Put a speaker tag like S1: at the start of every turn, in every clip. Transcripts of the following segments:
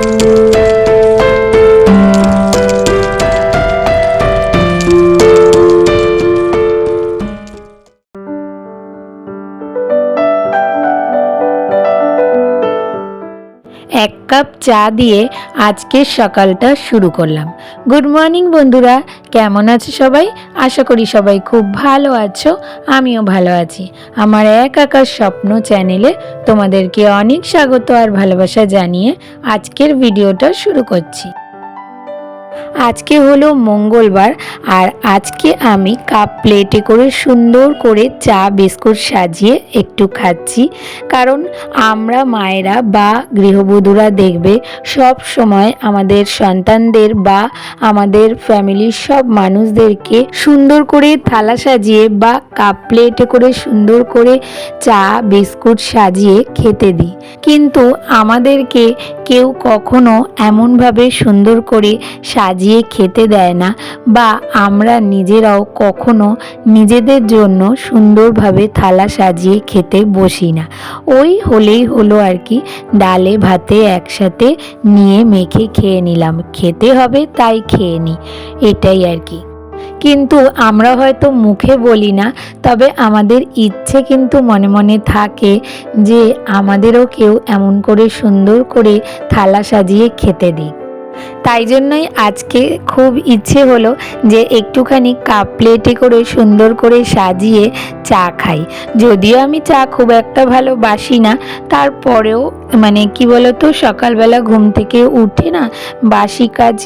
S1: এক কাপ চা দিয়ে আজকের সকালটা শুরু করলাম। গুড মর্নিং বন্ধুরা, কেমন আছো সবাই? আশা করি সবাই খুব ভালো আছো, আমিও ভালো আছি। আমার এক আকাশ স্বপ্ন চ্যানেলে তোমাদেরকে অনেক স্বাগত আর ভালোবাসা জানিয়ে আজকের ভিডিওটা শুরু করছি। আজকে হলো মঙ্গলবার আর আজকে আমি কাপ প্লেটে করে সুন্দর করে চা বিস্কুট সাজিয়ে একটু খাচ্ছি। কারণ আমরা মায়েরা বা গৃহবধূরা দেখবে সব সময় আমাদের সন্তানদের বা আমাদের ফ্যামিলির সব মানুষদেরকে সুন্দর করে থালা সাজিয়ে বা কাপ প্লেটে করে সুন্দর করে চা বিস্কুট সাজিয়ে খেতে দিই, কিন্তু আমাদেরকে কেউ কখনো এমনভাবে সুন্দর করে সাজিয়ে খেতে দেয় না, বা আমরা নিজেরাও কখনো নিজেদের জন্য সুন্দরভাবে থালা সাজিয়ে খেতে বসি না। ওই হলেই হলো আর কি, ডালে ভাতে একসাথে নিয়ে মেখে খেয়ে নিলাম, খেতে হবে তাই খেয়ে নিই, এটাই আর কি। কিন্তু আমরা হয়তো মুখে বলি না, তবে আমাদের ইচ্ছে কিন্তু মনে মনে থাকে যে আমাদেরও কেউ এমন করে সুন্দর করে থালা সাজিয়ে খেতে দিই। তাই জন্যই আজকে খুব ইচ্ছে হলো যে একটুখানি কাপ প্লেটে করে সুন্দর করে সাজিয়ে চা খাই। যদিও আমি চা খুব একটা ভালোবাসি না, তারপরেও মানে কি বলতো, সকালবেলা ঘুম থেকে উঠে না বাসি কাজ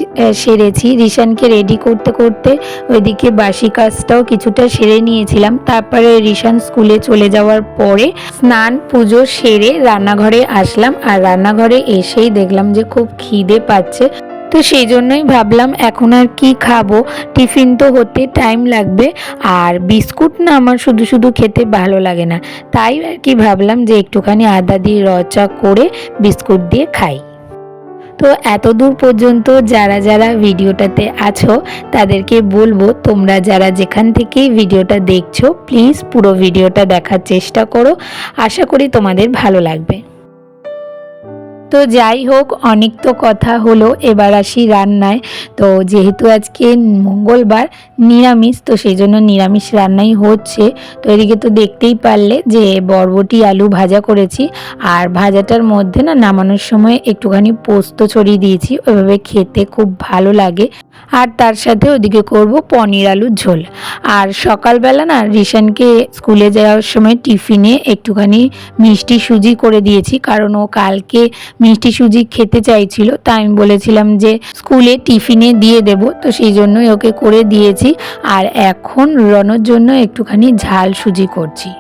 S1: সেরেছি, রিশানকে রেডি করতে করতে ওইদিকে বাসি কাজটাও কিছুটা সেরে নিয়েছিলাম। তারপরে রিশান স্কুলে চলে যাওয়ার পরে স্নান পুজো সেরে রান্নাঘরে আসলাম, আর রান্নাঘরে এসেই দেখলাম যে খুব খিদে পাচ্ছে। তো সেই জন্যই ভাবলাম এখন আর কি খাবো, টিফিন তো হতে টাইম লাগবে, আর বিস্কুট না আমার শুধু শুধু খেতে ভালো লাগে না, তাই আর কি ভাবলাম যে একটুখানি আদা দিয়ে রচা করে বিস্কুট দিয়ে খাই। তো এত দূর পর্যন্ত যারা যারা ভিডিওটাতে আছো তাদেরকে বলবো, তোমরা যারা যেখান থেকেই ভিডিওটা দেখছো প্লিজ পুরো ভিডিওটা দেখার চেষ্টা করো, আশা করি তোমাদের ভালো লাগবে। তো যাই হোক, অনেক তো কথা হলো, এবার আসি রান্নায়। তো যেহেতু আজকে মঙ্গলবার নিরামিষ, তো সেই জন্য নিরামিষ রান্নাই হচ্ছে। তো এদিকে তো দেখতেই পারলে যে বরবটি আলু ভাজা করেছি, আর ভাজাটার মধ্যে না নামানোর সময় একটুখানি পোস্ত ছড়িয়ে দিয়েছি, ওইভাবে খেতে খুব ভালো লাগে। আর তার সাথে ওদিকে করব পনির আলুর ঝোল। আর সকালবেলা না রিশানকে স্কুলে যাওয়ার সময় টিফিনে একটুখানি মিষ্টি সুজি করে দিয়েছি, কারণ ও কালকে মিষ্টি সুজি খেতে চাইছিল, তাই আমি বলেছিলাম যে স্কুলে টিফিনে দিয়ে দেব, তো সেই জন্যই ওকে করে দিয়েছি। আর এখন রনোর জন্য একটুখানি ঝাল সুজি করছি।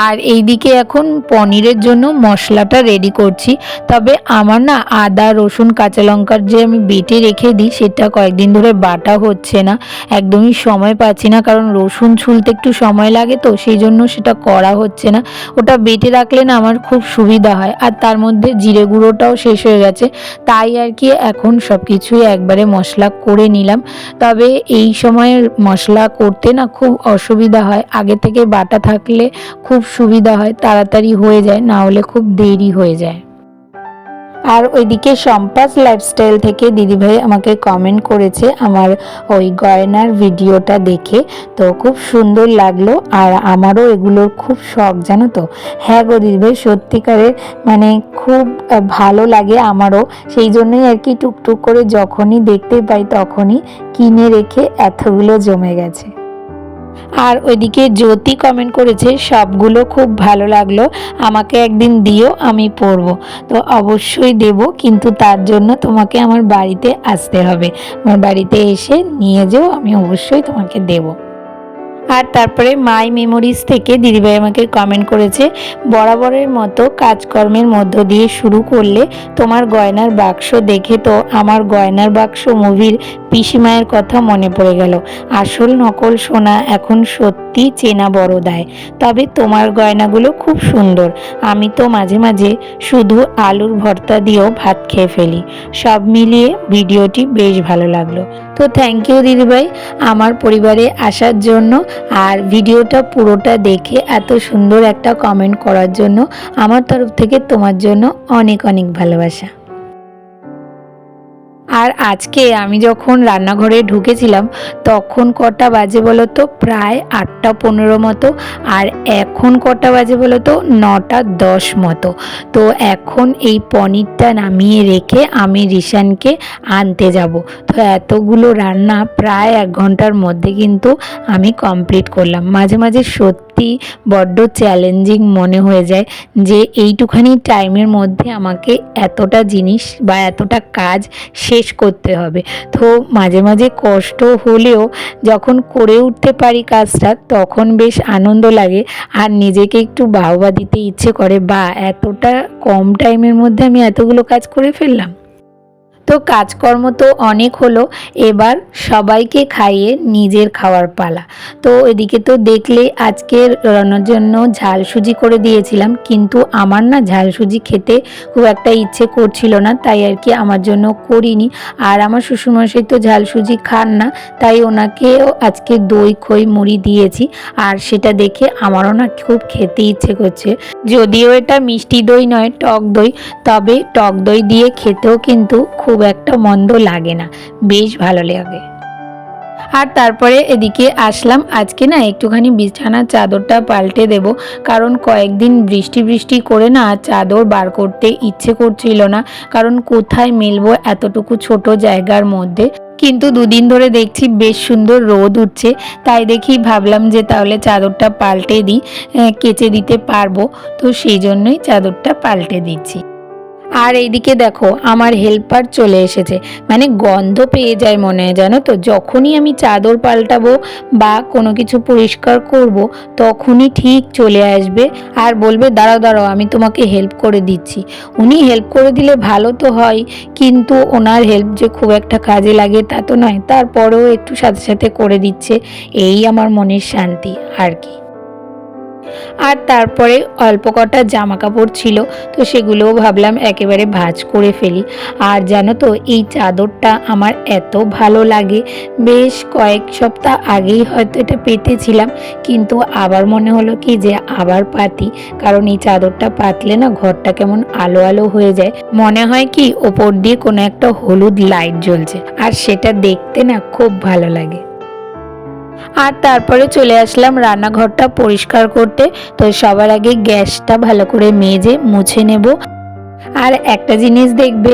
S1: আর এইদিকে এখন পনিরের জন্য মশলাটা রেডি করছি। তবে আমার না আদা রসুন কাঁচা লঙ্কার যে আমি বেটে রেখে দিই, সেটা কয়েকদিন ধরে বাটা হচ্ছে না, একদমই সময় পাচ্ছি না, কারণ রসুন ছুলতে একটু সময় লাগে, তো সেই জন্য সেটা করা হচ্ছে না। ওটা বেটে রাখলে না আমার খুব সুবিধা হয়, আর তার মধ্যে জিরে গুঁড়োটাও শেষ হয়ে গেছে, তাই আর কি এখন সব কিছুই একবারে মশলা করে নিলাম। তবে এই সময় মশলা করতে না খুব অসুবিধা হয়, আগে থেকে বাটা থাকলে খুব সুবিধা হয়, তাড়াতাড়ি হয়ে যায়, না হলে খুব দেরি হয়ে যায়। আর ওইদিকে সম্পাস লাইফস্টাইল থেকে দিদিভাই আমাকে কমেন্ট করেছে আমার ওই গয়নার ভিডিওটা দেখে, তো খুব সুন্দর লাগলো, আর আমারও এগুলোর খুব শখ, জানো তো। হ্যাঁ গো দিদিভাই, সত্যিকারের মানে খুব ভালো লাগে আমারও, সেই জন্যই আর কি টুকটুক করে যখনই দেখতে পাই তখনই কিনে রেখে এতগুলো জমে গেছে। আর ওইদিকে জ্যোতি কমেন্ট করেছে সবগুলো খুব ভালো লাগলো, আমাকে একদিন দিও, আমি পরবো। তো অবশ্যই দেব, কিন্তু তার জন্য তোমাকে আমার বাড়িতে আসতে হবে, আমার বাড়িতে এসে নিয়ে যেও, আমি অবশ্যই তোমাকে দেব। আর তারপরে মাই মেমোরিজ থেকে দিদিভাই আমাকে কমেন্ট করেছে, বরাবরের মতো কাজকর্মের মধ্য দিয়ে শুরু করলে তোমার গয়নার বাক্স দেখে তো আমার গয়নার বাক্স মুভির পিসিমায়ের কথা মনে পড়ে গেল। আসল নকল সোনা এখন সত্যি চেনা বড় দায়। তবে তোমার গয়নাগুলো খুব সুন্দর। আমি তো মাঝে মাঝে শুধু আলুর ভর্তা দিয়েও ভাত খেয়ে ফেলি। সব মিলিয়ে ভিডিওটি বেশ ভালো লাগলো। তো থ্যাংক ইউ দিদিভাই আমার পরিবারে আসার জন্য, আর ভিডিওটা পুরোটা দেখে এত সুন্দর একটা কমেন্ট করার জন্য। আমার তরফ থেকে তোমার জন্য অনেক অনেক ভালোবাসা। আর আজকে আমি যখন রান্নাঘরে ঢুকেছিলাম তখন কটা বাজে বলো তো? প্রায় 8টা 15 মতো। আর এখন কটা বাজে বলো তো? 9টা 10 মতো। তো এখন এই পনিরটা নামিয়ে রেখে আমি রিশানকে আনতে যাব। তো এতগুলো রান্না প্রায় 1 ঘন্টার মধ্যে কিন্তু আমি কমপ্লিট করলাম। মাঝে মাঝে সত্যি বড্ড চ্যালেঞ্জিং মনে হয়ে যায় যে এইটুখানি টাইমের মধ্যে আমাকে এতটা জিনিস বা এতটা কাজ শেষ করতে হবে। তো মাঝে মাঝে কষ্ট হলেও যখন করে উঠতে পারি কাজটা তখন বেশ আনন্দ লাগে, আর নিজেকে একটু বাহবা দিতে ইচ্ছে করে, বা এতটা কম টাইমের মধ্যে আমি এতগুলো কাজ করে ফেললাম। তো কাজকর্ম তো অনেক হলো, এবার সবাইকে খাইয়ে নিজের খাওয়ার পালা। তো এদিকে তো দেখলে আজকে রান্নার জন্য ঝাল সুজি করে দিয়েছিলাম, কিন্তু আমার না ঝাল সুজি খেতে খুব একটা ইচ্ছে করছিল না, তাই আর কি আমার জন্য করিনি। আর আমার শ্বশুরমশাই তো ঝাল সুজি খান না, তাই ওনাকেও আজকে দই খই মুড়ি দিয়েছি। আর সেটা দেখে আমারও না খুব খেতে ইচ্ছে করছে। যদিও এটা মিষ্টি দই নয়, টক দই, তবে টক দই দিয়ে খেতেও কিন্তু খুব একটা মন্দ লাগে না, বেশ ভালো লাগে। আর তারপরে এদিকে আসলাম, আজকে না একটুখানি বিছানার চাদরটা পাল্টে দেব, কারণ কয়েকদিন বৃষ্টি বৃষ্টি করে না চাদর বার করতে ইচ্ছে করছিল না, কারণ কোথায় মেলবো এতটুকু ছোট জায়গার মধ্যে। কিন্তু দুদিন ধরে দেখছি বেশ সুন্দর রোদ উঠছে, তাই দেখি ভাবলাম যে তাহলে চাদরটা পাল্টে দিই, কেচে দিতে পারবো। তো সেই জন্যই চাদরটা পাল্টে দিচ্ছি। আর এইদিকে দেখো আমার হেল্পার চলে এসেছে, মানে গন্ধ পেয়ে যায় মনে হয়, জানো তো, যখনই আমি চাদর পাল্টাবো বা কোনো কিছু পরিষ্কার করব তখনই ঠিক চলে আসবে আর বলবে দাঁড়াও দাঁড়াও আমি তোমাকে হেল্প করে দিচ্ছি। উনি হেল্প করে দিলে ভালো তো হয়, কিন্তু ওনার হেল্প যে খুব একটা কাজে লাগে তা তো নয়, তারপরেও একটু সাথে সাথে করে দিচ্ছে, এই আমার মনের শান্তি আর কি। আর তারপরে অল্প কটা জামা কাপড় ছিল, তো সেগুলোও ভাবলাম একেবারে ভাঁজ করে ফেলি। আর জানো তো এই চাদরটা আমার এত ভালো লাগে, বেশ কয়েক সপ্তাহ আগেই হয়তো এটা পেতেছিলাম, কিন্তু আবার মনে হলো কি যে আবার পাতি, কারণ এই চাদরটা পাতলে না ঘরটা কেমন আলো আলো হয়ে যায়, মনে হয় কি ওপর দিয়ে কোনো একটা হলুদ লাইট জ্বলছে, আর সেটা দেখতে না খুব ভালো লাগে। আর তারপরে চলে আসলাম রান্নাঘরটা পরিষ্কার করতে। তো সবার আগে গ্যাসটা ভালো করে মেজে মুছে নেব। আর একটা জিনিস দেখবে,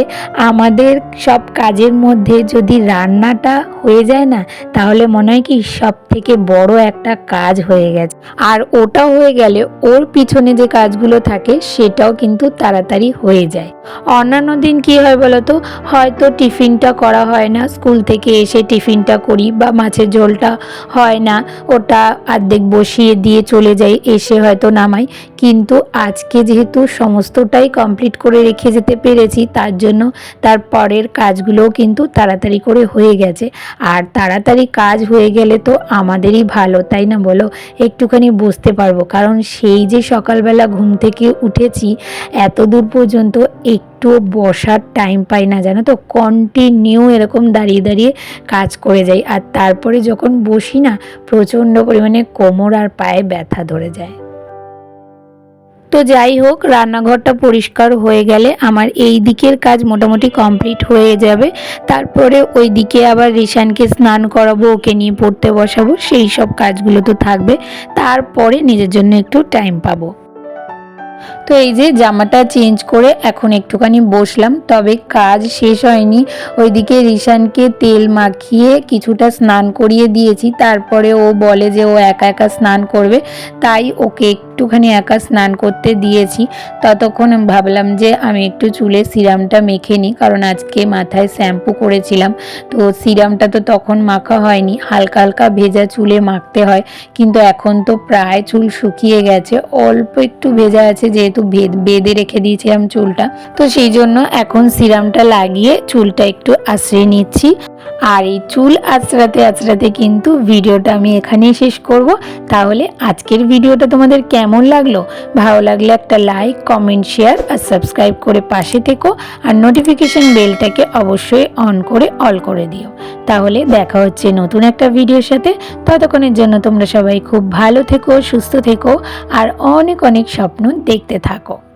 S1: আমাদের সব কাজের মধ্যে যদি রান্নাটা হয়ে যায় না, তাহলে মনে হয় কি সব থেকে বড় একটা কাজ হয়ে গেছে, আর ওটা হয়ে গেলে ওর পিছনে যে কাজগুলো থাকে সেটাও কিন্তু তাড়াতাড়ি হয়ে যায়। অন্যান্য দিন কি হয় বলো তো, হয়তো টিফিনটা করা হয় না, স্কুল থেকে এসে টিফিনটা করি, বা মাছের ঝোলটা হয় না, ওটা অর্ধেক বসিয়ে দিয়ে চলে যাই, এসে হয়তো নামাই। কিন্তু আজকে যেহেতু সমস্তটাই কমপ্লিট করে রেখে যেতে পেরেছি, তার জন্য তার পরের কাজগুলোও কিন্তু তাড়াতাড়ি করে হয়ে গেছে। আর তাড়াতাড়ি কাজ হয়ে গেলে তো আমাদেরই ভালো, তাই না বলো? একটুখানি বুঝতে পারবো, কারণ সেই যে সকালবেলা ঘুম থেকে উঠেছি এত দূর পর্যন্ত একটু বসার টাইম পাই না, জানো তো, কন্টিনিউ এরকম দাঁড়িয়ে দাঁড়িয়ে কাজ করে যাই, আর তারপরে যখন বসি না প্রচণ্ড পরিমাণে কোমর আর পায়ে ব্যথা ধরে যায়। তো যাই হোক, রান্নাঘরটা পরিষ্কার হয়ে গেলে আমার এই দিকের কাজ মোটামুটি কমপ্লিট হয়ে যাবে। তারপরে ওই দিকে আবার রিশানকে স্নান করাবো, ওকে নিয়ে পড়তে বসাবো, সেই সব কাজগুলো তো থাকবে। তারপরে নিজের জন্য একটু টাইম পাবো। তো এই যে জামাটা চেঞ্জ করে এখন একটুখানি বসলাম, তবে কাজ শেষ হয়নি। ওইদিকে রিশানকে তেল মাখিয়ে কিছুটা স্নান করিয়ে দিয়েছি, তারপরে ও বলে যে ও একা একা স্নান করবে, তাই ওকে একটুখানি একা স্নান করতে দিয়েছি। ততক্ষণ ভাবলাম যে আমি একটু চুলে সিরামটা মেখে নিই, কারণ আজকে মাথায় শ্যাম্পু করেছিলাম, তো সিরামটা তো তখন মাখা হয়নি, হালকা হালকা ভেজা চুলে মাখতে হয়, কিন্তু এখন তো প্রায় চুল শুকিয়ে গেছে, অল্প একটু ভেজা আছে, যেহেতু বেঁধে রেখে দিয়েছিলাম চুলটা, তো সেই জন্য এখন সিরামটা লাগিয়ে চুলটা একটু আশ্রয় নিচ্ছি। আর এই চুল আঁচড়াতে আঁচড়াতে কিন্তু ভিডিওটা আমি এখানেই শেষ করব। তাহলে আজকের ভিডিওটা তোমাদের কেমন লাগলো? ভালো লাগলে একটা লাইক, কমেন্ট, শেয়ার আর সাবস্ক্রাইব করে পাশে থেকো। আর নোটিফিকেশন বেলটাকে অবশ্যই অন করে অল করে দিও। তাহলে দেখা হচ্ছে নতুন একটা ভিডিওর সাথে। ততক্ষণের জন্য তোমরা সবাই খুব ভালো থেকো, সুস্থ থেকো আর অনেক অনেক স্বপ্ন দেখতে থাকো।